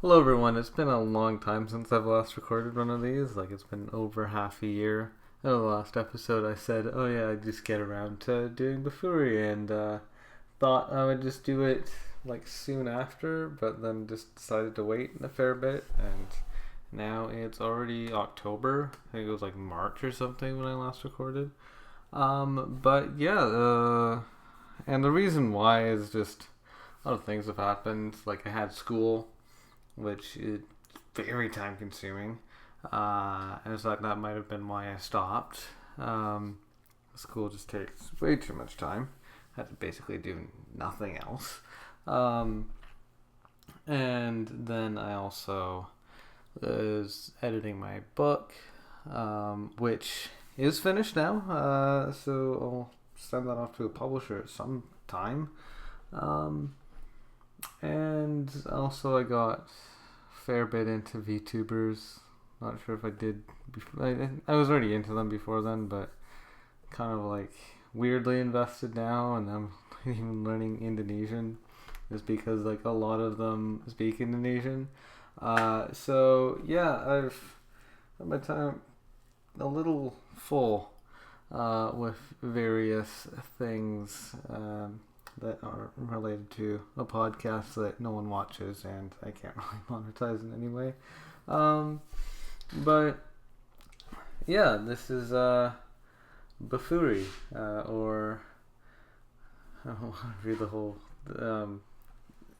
Hello everyone, it's been a long time since I've last recorded one of these. It's been over half a year. In the last episode I said, oh yeah, I just get around to doing BOFURI and thought I would just do it soon after, but then just decided to wait a fair bit, and now it's already October. I think it was March or something when I last recorded. But yeah, and the reason why is just a lot of things have happened. I had school, which is very time consuming. And it's that might have been why I stopped. School just takes way too much time. I had to basically do nothing else. And then I also was editing my book, which is finished now. So I'll send that off to a publisher at some time. And also I got a fair bit into VTubers. Not sure if I did before. I was already into them before then, but kind of weirdly invested now, and I'm even learning Indonesian is because a lot of them speak Indonesian. So yeah, I've had my time a little full with various things that are related to a podcast that no one watches, and I can't really monetize in any way. But yeah, this is BOFURI, or I don't want to read the whole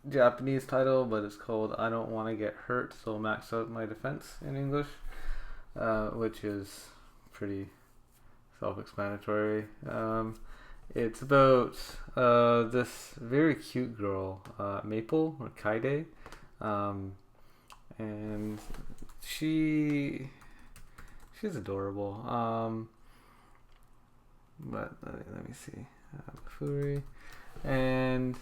Japanese title, but it's called I Don't Want to Get Hurt, so Max Out My Defense in English, which is pretty self-explanatory. It's about this very cute girl, Maple, or Kaide, and she's adorable. But let me see, Furi, and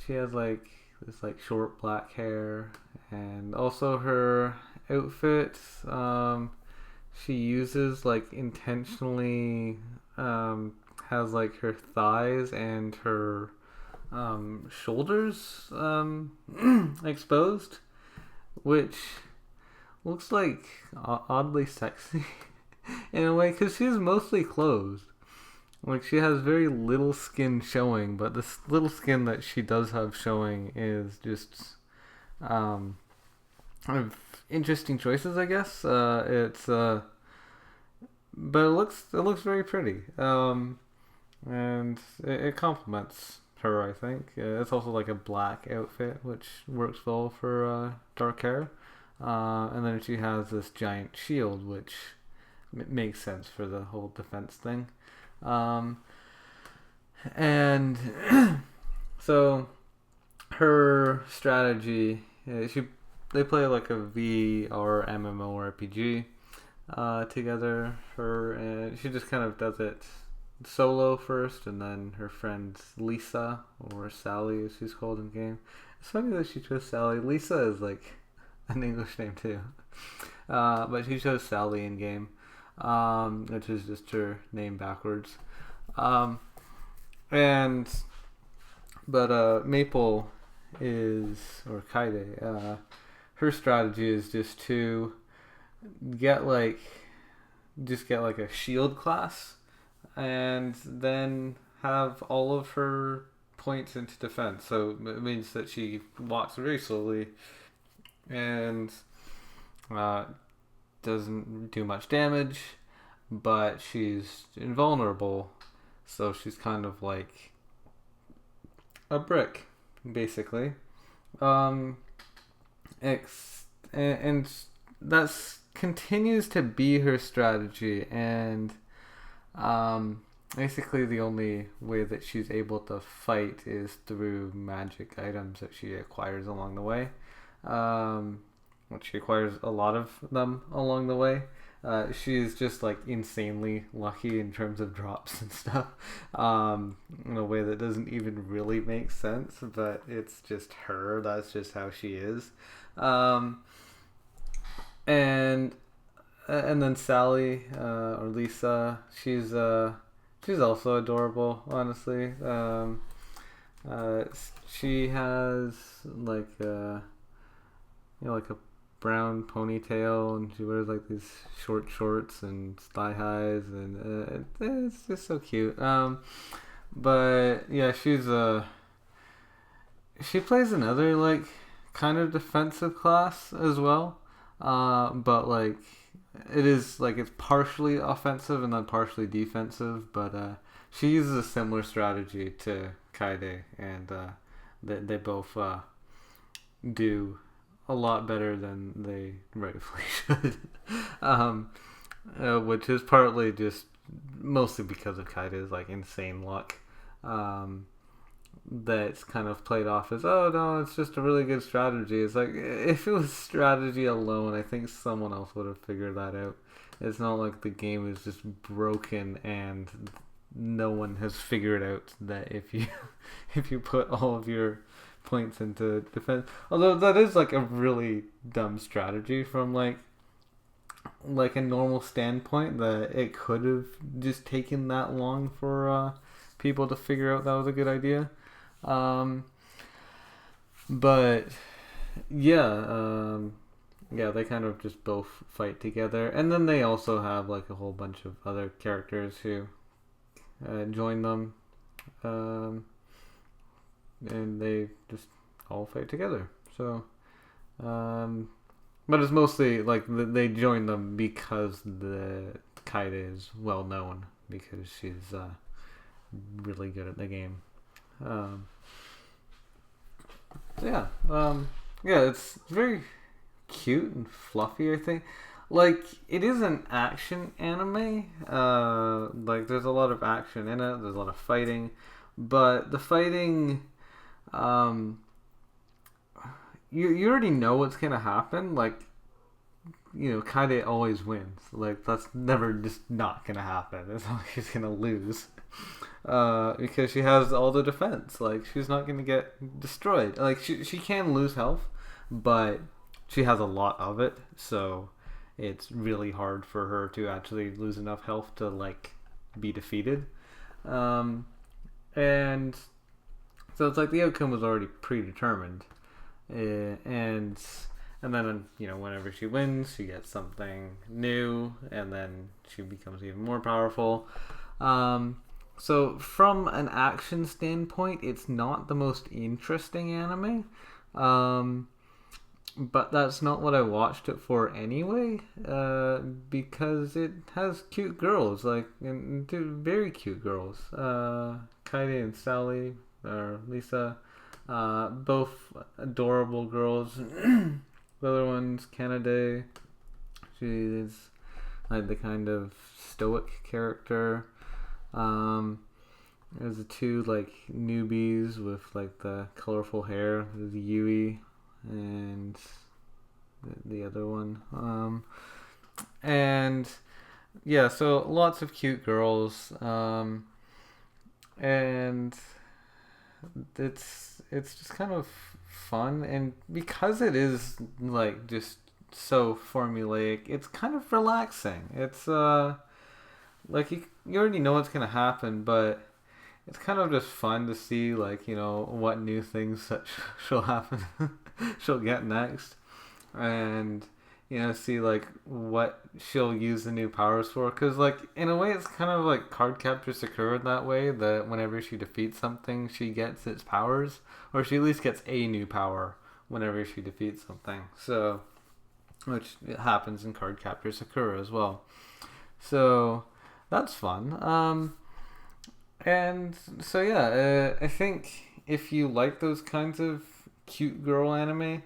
she has this short black hair, and also her outfit. She uses intentionally has her thighs and her shoulders exposed, which looks oddly sexy in a way, because she's mostly clothed. She has very little skin showing, but this little skin that she does have showing is just interesting choices, I guess. It's but it looks very pretty. And it complements her, I think. It's also a black outfit, which works well for dark hair. And then she has this giant shield, which makes sense for the whole defense thing. And so her strategy, they play a V or MMORPG together. She just kind of does it solo first, and then her friend Lisa, or Sally as she's called in game. It's funny that she chose Sally. Lisa is an English name too, but she chose Sally in game, which is just her name backwards. Maple is, or Kaide, her strategy is just to get a shield class, and then have all of her points into defense. So it means that she walks very slowly and doesn't do much damage, but she's invulnerable. So she's kind of like a brick, basically. And that's continues to be her strategy, and basically the only way that she's able to fight is through magic items that she acquires along the way, which she acquires a lot of them along the way. She's just insanely lucky in terms of drops and stuff, in a way that doesn't even really make sense, but it's just her. That's just how she is. And then Sally, or Lisa, she's also adorable, honestly. She has like a brown ponytail, and she wears like these short shorts and thigh highs, and it's just so cute. But yeah, she plays another like kind of defensive class as well. But like it is like it's partially offensive and then partially defensive. But she uses a similar strategy to Kaede, and they both do a lot better than they rightfully should. um, which is partly just mostly because of Kaida's like insane luck. Um, that's kind of played off as, oh no, it's just a really good strategy. It's like, if it was strategy alone, I think someone else would have figured that out. It's not like the game is just broken and no one has figured out that if you if you put all of your points into defense, although that is like a really dumb strategy from like a normal standpoint, that it could have just taken that long for people to figure out that was a good idea. Um, but yeah, yeah, they kind of just both fight together, and then they also have like a whole bunch of other characters who join them, um, and they just all fight together. So, but it's mostly like they join them because the Kaide is well known because she's really good at the game. Um, so yeah, it's very cute and fluffy. I think, like, it is an action anime. Like there's a lot of action in it. There's a lot of fighting, but the fighting, um, you already know what's gonna happen. Like, Kaede always wins. Like, that's never just not gonna happen. It's not like she's gonna lose. Because she has all the defense. Like, she's not gonna get destroyed. Like, she can lose health, but she has a lot of it, so it's really hard for her to actually lose enough health to like be defeated. And so it's like the outcome was already predetermined. And then whenever she wins, she gets something new, and then she becomes even more powerful. So from an action standpoint, it's not the most interesting anime, but that's not what I watched it for anyway. Because it has cute girls, like, and very cute girls. Kaede and Sally, or Lisa. Both adorable girls. The other one's Kanade. She is like the kind of stoic character. There's the two like newbies with like the colorful hair. There's Yui and the other one. And yeah, so lots of cute girls. And it's just kind of fun, and because it is like just so formulaic, it's kind of relaxing. It's like you already know what's gonna happen, but it's kind of just fun to see like what new things that she'll happen she'll get next, and see like what she'll use the new powers for, because like in a way it's kind of like Card Captor Sakura in that way, that whenever she defeats something she gets its powers, or she at least gets a new power whenever she defeats something, so which happens in Card Captor Sakura as well, so that's fun. And so yeah, I think if you like those kinds of cute girl anime,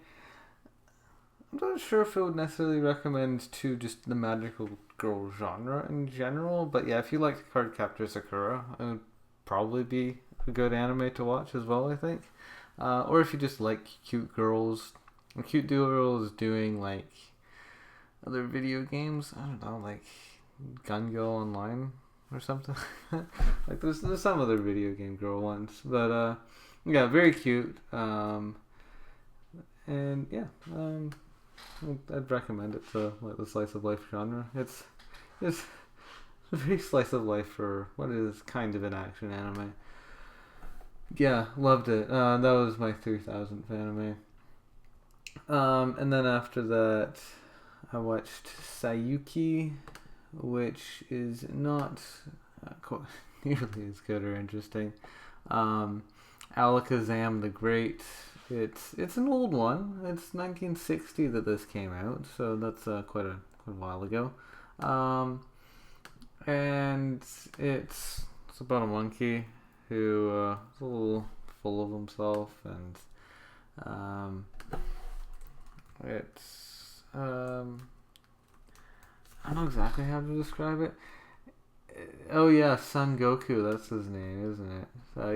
I'm not sure if I would necessarily recommend to just the magical girl genre in general, but yeah, if you like Card Captor Sakura, it would probably be a good anime to watch as well, I think. Or if you just like cute girls, or cute girls doing like other video games, I don't know, like Gun Girl Online or something. Like there's some other video game girl ones, but yeah, very cute. And yeah, I'd recommend it to like the slice of life genre. It's a very slice of life for what is kind of an action anime. Yeah, loved it. That was my 3000th anime. And then after that, I watched Sayuki, which is not nearly as good or interesting. Alakazam the Great. It's an old one. It's 1960 that this came out, so that's quite a while ago. And it's about a monkey who is a little full of himself, and it's I don't know exactly how to describe it. Oh yeah, Son Goku, that's his name, isn't it?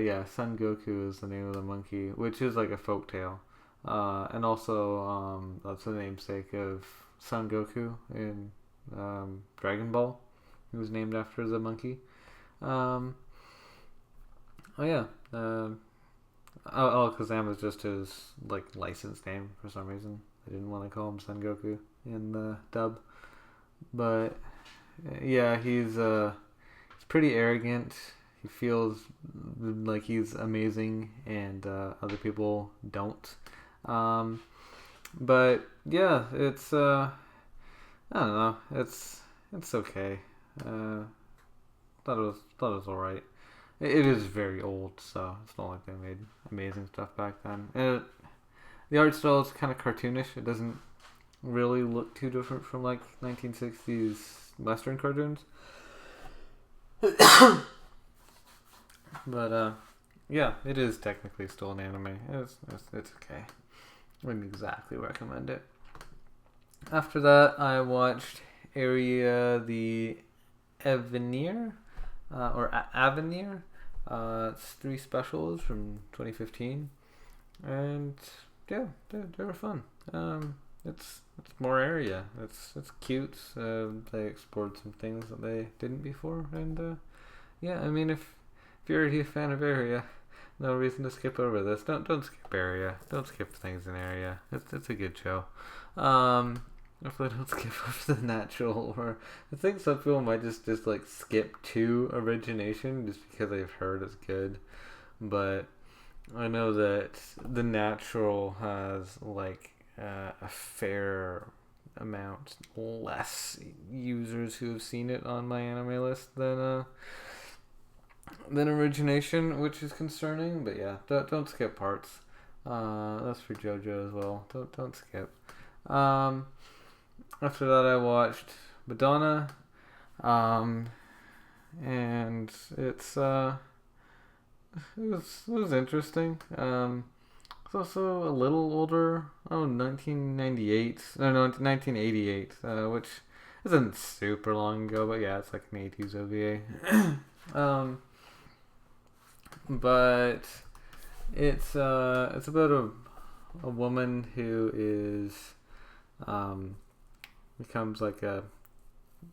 Yeah, Son Goku is the name of the monkey, which is like a folktale. And also, that's the namesake of Son Goku in Dragon Ball. He was named after the monkey. Oh yeah, Alakazam is just his like license name for some reason. I didn't want to call him Son Goku in the dub, but yeah, he's pretty arrogant. He feels like he's amazing, and other people don't. But yeah, it's I don't know. It's okay. Thought it was alright. It is very old, so it's not like they made amazing stuff back then. And the art style is kind of cartoonish. It doesn't really look too different from like 1960s Western cartoons. But yeah, it is technically still an anime. It's okay. I wouldn't exactly recommend it. After that, I watched Area the Avenir, or Avenir. It's 3 specials from 2015, and yeah, they were fun. It's more Area. It's cute. They explored some things that they didn't before, and yeah, I mean, if you're already a fan of Area, no reason to skip over this. Don't skip Area. Don't skip things in Area. It's a good show. Hopefully don't skip over the natural, or I think some people might just like skip to Origination just because they've heard it's good. But I know that the natural has like a fair amount less users who have seen it on my anime list than Origination, which is concerning. But yeah, don't skip parts. That's for JoJo as well. Don't skip. After that, I watched Madonna, and it was interesting. It's also a little older. 1998. No, 1988, which isn't super long ago, but yeah, it's like an 80s OVA. But it's about a woman who is becomes like a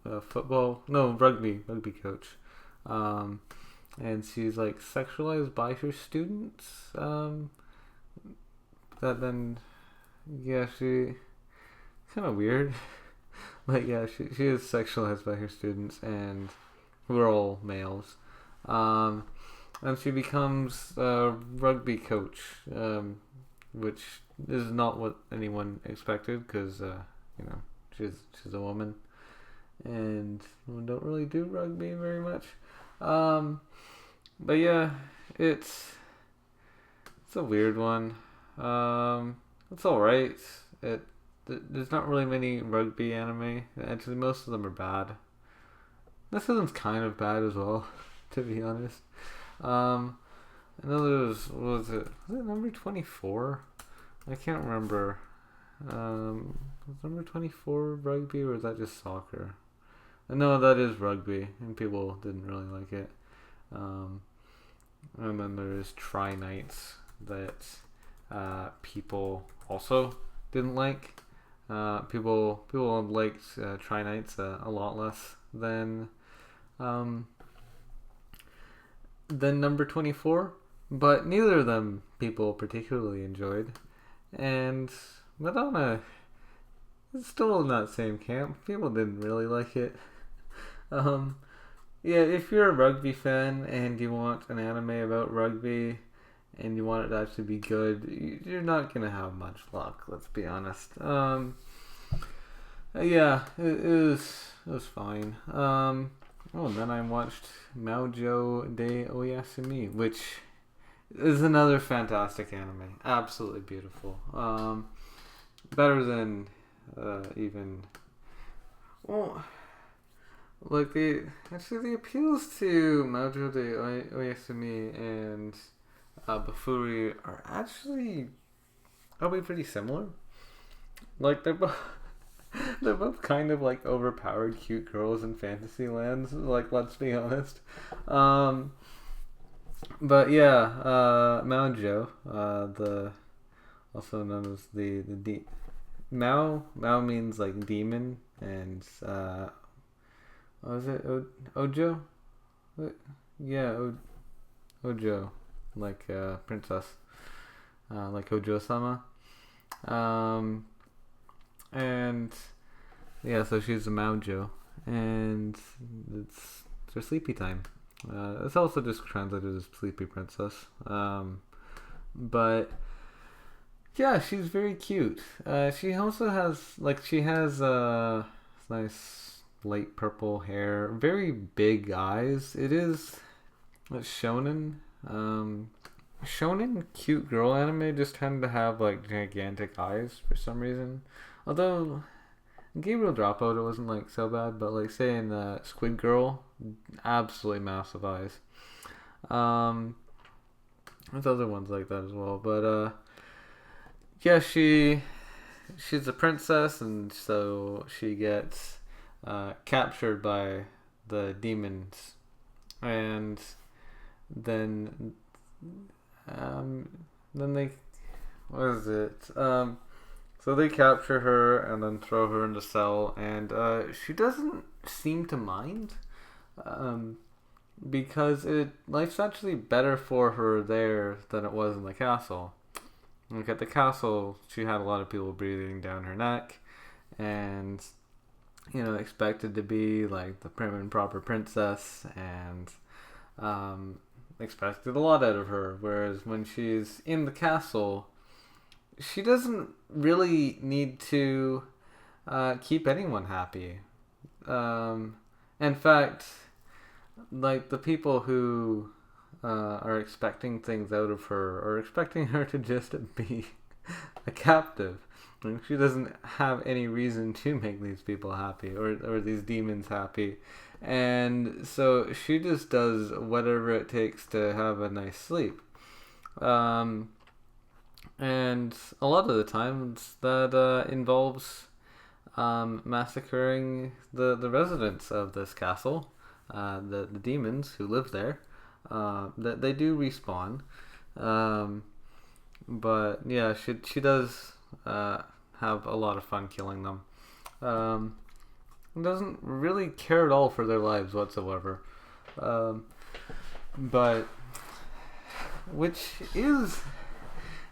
rugby coach, and she's like sexualized by her students. That then, yeah, she kind of weird. Like yeah, she is sexualized by her students, and we're all males. And she becomes a rugby coach, which is not what anyone expected, because she's a woman, and we don't really do rugby very much. But yeah, it's a weird one. It's alright. There's not really many rugby anime. Actually, most of them are bad. This one's kind of bad as well, to be honest. I know there was it number 24? I can't remember. Was number 24 rugby, or is that just soccer? No, that is rugby, and people didn't really like it. And then there's Tri Nights that people also didn't like. People liked Tri Nights a lot less than number 24, but neither of them people particularly enjoyed. And Madonna is still in that same camp. People didn't really like it. Yeah, if you're a rugby fan and you want an anime about rugby and you want it to actually be good, you're not gonna have much luck. Let's be honest. Yeah, it was fine. Oh, and then I watched Maoujou de Oyasumi, which is another fantastic anime. Absolutely beautiful. Better than even. Well, like the appeals to Maoujou de Oyasumi and BOFURI are actually probably pretty similar. Like they're both kind of like overpowered cute girls in fantasy lands. Like, let's be honest. But yeah, Maoujou, the also known as the Mao means like demon, and what was it? Ojo? What? Yeah, Ojo, like princess, like Ojo-sama. And yeah, so she's a Maoujou, and it's her sleepy time. It's also just translated as sleepy princess. But yeah, she's very cute. She also has nice light purple hair, very big eyes. It is shonen. Shonen cute girl anime just tend to have like gigantic eyes for some reason. Although Gabriel Dropout, it wasn't like so bad, but like say in Squid Girl, absolutely massive eyes. There's other ones like that as well, but yeah, she's a princess, and so she gets captured by the demons, and then then they what is it? So they capture her and then throw her in the cell, and she doesn't seem to mind, because life's actually better for her there than it was in the castle. Like at the castle, she had a lot of people breathing down her neck, and expected to be like the prim and proper princess, and expected a lot out of her. Whereas when she's in the castle, she doesn't really need to keep anyone happy. In fact, like the people who are expecting things out of her are expecting her to just be a captive. Like, she doesn't have any reason to make these people happy, or these demons happy. And so she just does whatever it takes to have a nice sleep. And a lot of the times that involves massacring the residents of this castle, the demons who live there. That they do respawn, but yeah, she does have a lot of fun killing them. Doesn't really care at all for their lives whatsoever. But which is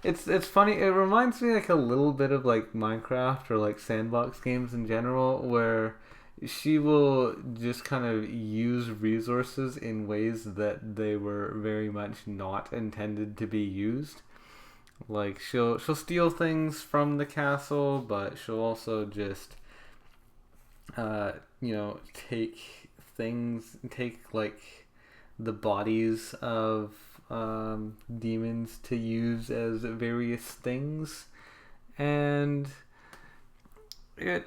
it's funny. It reminds me like a little bit of like Minecraft or like sandbox games in general, where she will just kind of use resources in ways that they were very much not intended to be used. Like she'll steal things from the castle, but she'll also just take like the bodies of demons to use as various things, and it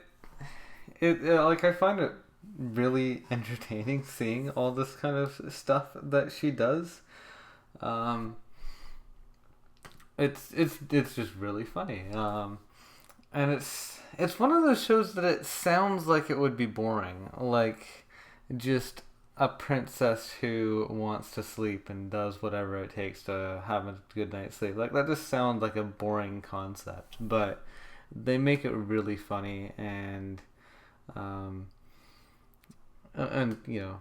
like I find it really entertaining seeing all this kind of stuff that she does. It's just really funny. And it's one of those shows that it sounds like it would be boring, like just a princess who wants to sleep and does whatever it takes to have a good night's sleep. Like that just sounds like a boring concept, but they make it really funny, and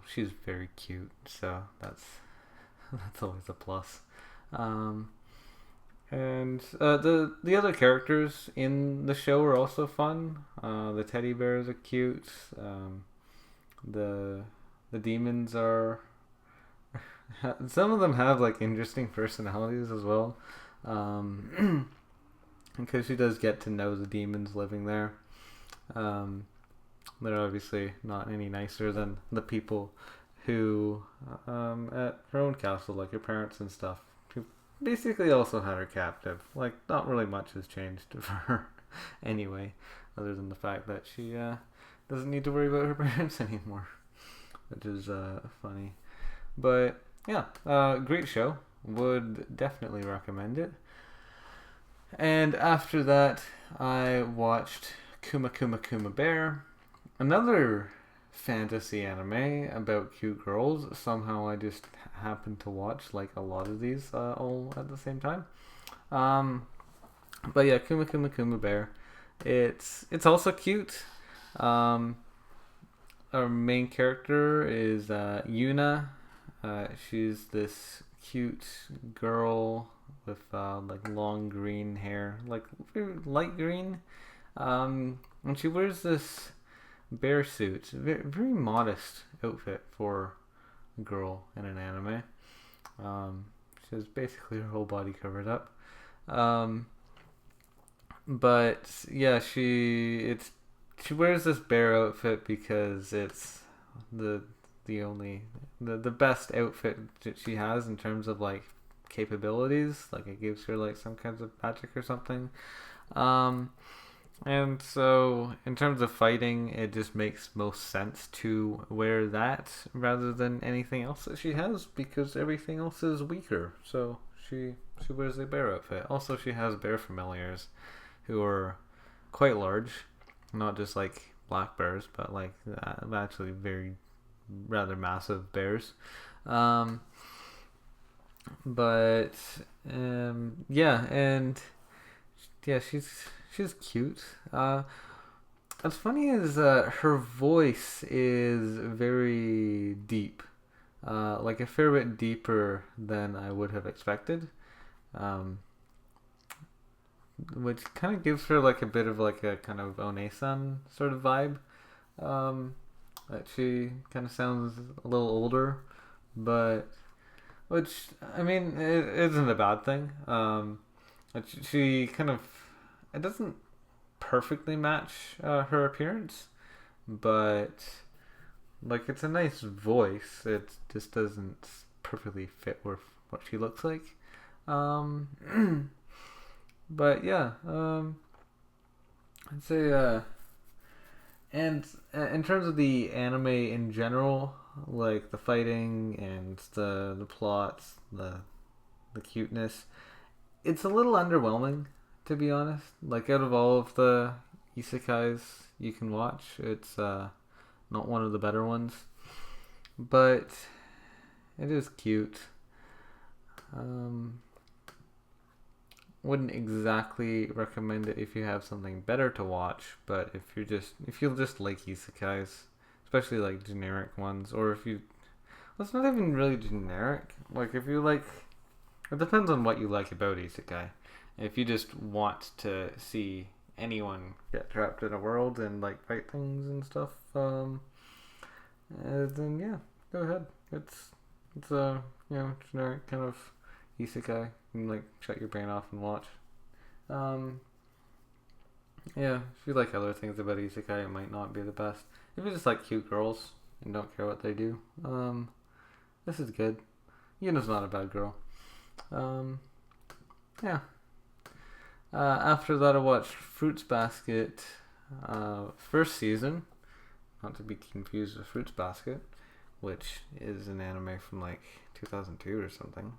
she's very cute, so that's always a plus. And the other characters in the show are also fun. The teddy bears are cute. The demons are some of them have like interesting personalities as well. Um, because she does get to know the demons living there. Um, they're obviously not any nicer than the people who at her own castle, like her parents and stuff, who basically also had her captive. Like, not really much has changed for her anyway, other than the fact that she doesn't need to worry about her parents anymore, which is funny. But yeah, great show. Would definitely recommend it. And after that, I watched Kuma Kuma Kuma Bear, another fantasy anime about cute girls. Somehow I just happened to watch like a lot of these all at the same time. Um, but yeah, Kuma Kuma Kuma Bear. It's also cute. Um, our main character is Yuna. She's this cute girl with like long green hair, like very light green. And she wears this bear suit, very modest outfit for a girl in an anime. She has basically her whole body covered up. Um, but yeah, she wears this bear outfit because it's the the best outfit that she has in terms of like capabilities. Like it gives her like some kinds of magic or something. Um, and so in terms of fighting, it just makes most sense to wear that rather than anything else that she has because everything else is weaker. So she wears the bear outfit. Also, she has bear familiars who are quite large, not just like black bears, but like actually very rather massive bears. Um, but yeah, and yeah, she's cute. What's funny is her voice is very deep, like a fair bit deeper than I would have expected. Um, which kind of gives her like a bit of like a kind of Onesan sort of vibe. Um, that she kind of sounds a little older, but which I mean it isn't a bad thing. She kind of it doesn't perfectly match her appearance, but like it's a nice voice. It just doesn't perfectly fit with what she looks like. Um, but yeah, I'd say and in terms of the anime in general, like the fighting and the plots, the cuteness, it's a little underwhelming to be honest. Like out of all of the isekais you can watch, it's not one of the better ones, but it is cute. Um, wouldn't exactly recommend it if you have something better to watch, but if you just like isekais, especially like generic ones, or if you well, it's not even really generic. Like if you like, it depends on what you like about isekai. If you just want to see anyone get trapped in a world and like fight things and stuff, then yeah, go ahead. It's a generic kind of isekai. You can like shut your brain off and watch. Um, yeah, if you like other things about isekai, it might not be the best. If you just like cute girls and don't care what they do, this is good. Yuna's not a bad girl. Um, yeah. After that, I watched Fruits Basket, first season, not to be confused with Fruits Basket, which is an anime from like 2002 or something,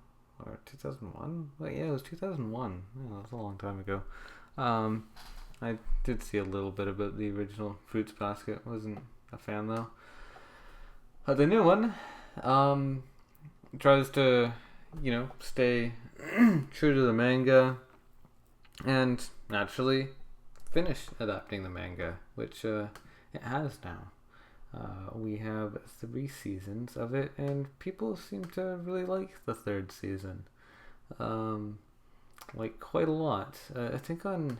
or 2001. Well, yeah, it was 2001. Yeah, that was a long time ago. I did see a little bit about the original Fruits Basket. Wasn't a fan though. The new one, tries to, stay true to the manga and naturally finish adapting the manga, which it has now. We have 3 seasons of it, and people seem to really like the 3rd season. Like quite a lot. I think on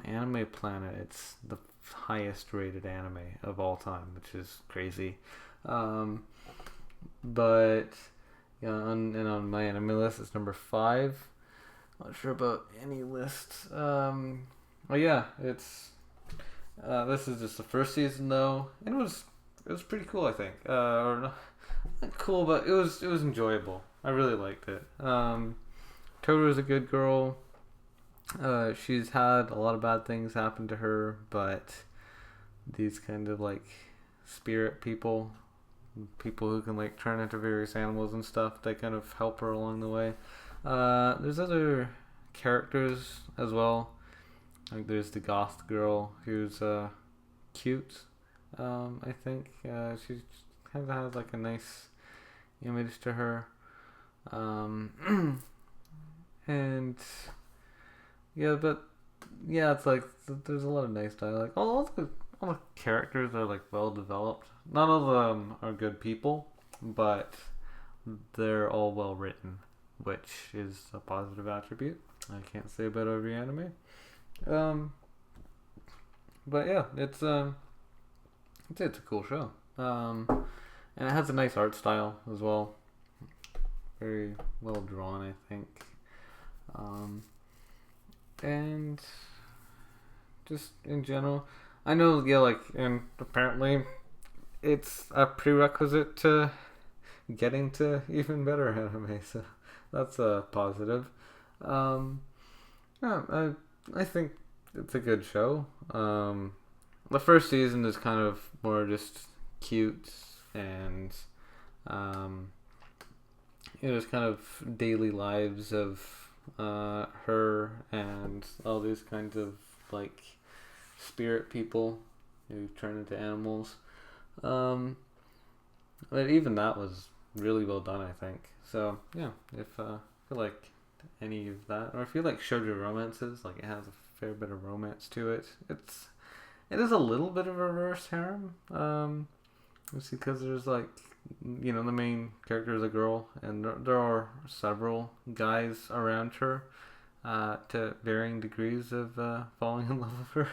Anime Planet, it's the highest rated anime of all time, which is crazy. But and on my anime list, it's number 5. Not sure about any list. Well, yeah, it's this is just the first season though, and it was pretty cool. I think, or not cool, but it was enjoyable. I really liked it. Toru's a good girl. She's had a lot of bad things happen to her, but these kind of like spirit people who can like turn into various animals and stuff, they kind of help her along the way. There's other characters as well. Like there's the goth girl who's cute. I think she kind of has like a nice image to her. And yeah, but yeah, it's like there's a lot of nice dialogue. All the characters are like well developed. Not all of them are good people, but they're all well written, which is a positive attribute. I can't say about every anime. But yeah, it's a cool show. And it has a nice art style as well. Very well drawn, I think. And just in general, I know, yeah, like, and apparently it's a prerequisite to getting to even better anime, so that's a positive. Yeah, I think it's a good show. The first season is kind of more just cute and it was kind of daily lives of her and all these kinds of like spirit people who turn into animals. But even that was really well done, I think. So yeah, if you like any of that, or if you like shoujo romances, like it has a fair bit of romance to it. It is a little bit of a reverse harem. It's because there's like, you know, the main character is a girl, and there are several guys around her, to varying degrees of falling in love with her.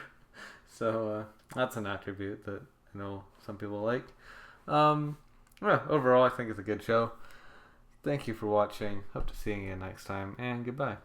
So that's an attribute that I know some people like. Yeah, overall, I think it's a good show. Thank you for watching. Hope to see you again next time, and goodbye.